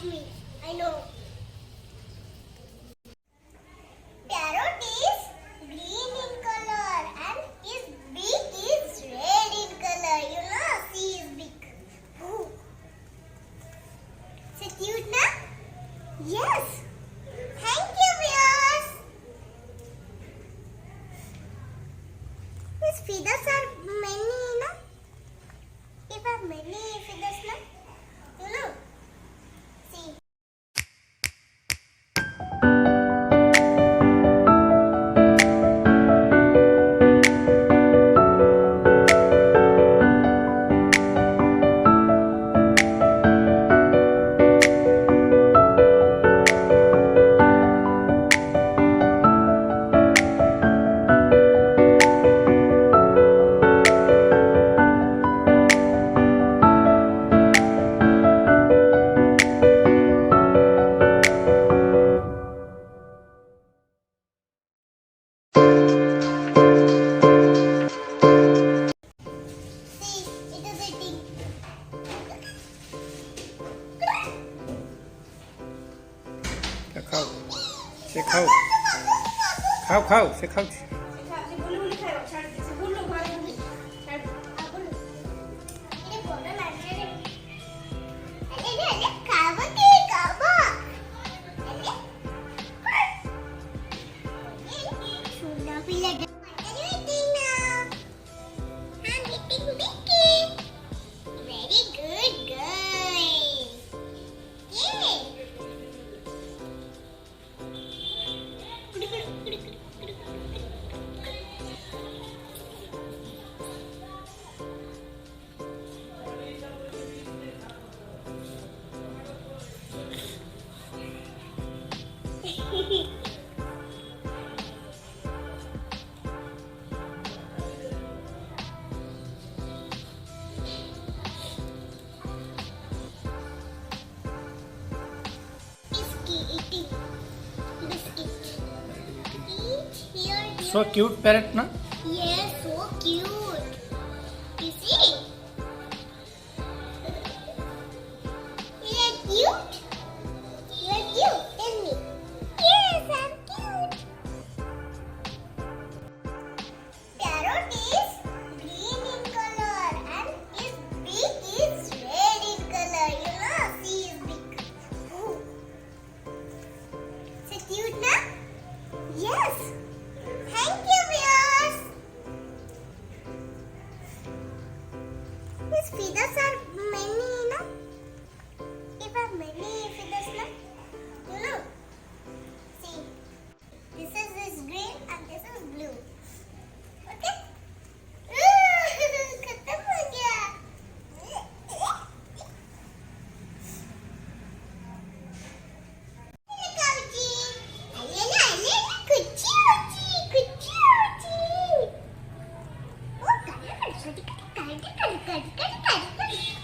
like me. I know. Parrot is green in color and his beak is red in color. You know, see his beak. Ooh. So cute, na? Yes. Thank you, viewers. His feathers are many, na? If I have many feathers, na? You know. See. खाओ से खाओ So cute parrot, na? Yes, so cute. You see? You're cute? You're cute, tell me. Yes, I'm cute. Parrot is green in color and his beak is red in color. You know, see his beak. Ooh. So cute, na? Yes. Thank you, viewers. His feathers are many, na? If I have many feathers, na? You know. See, this is green and this is blue. Okay? खत्म हो गया. Kali.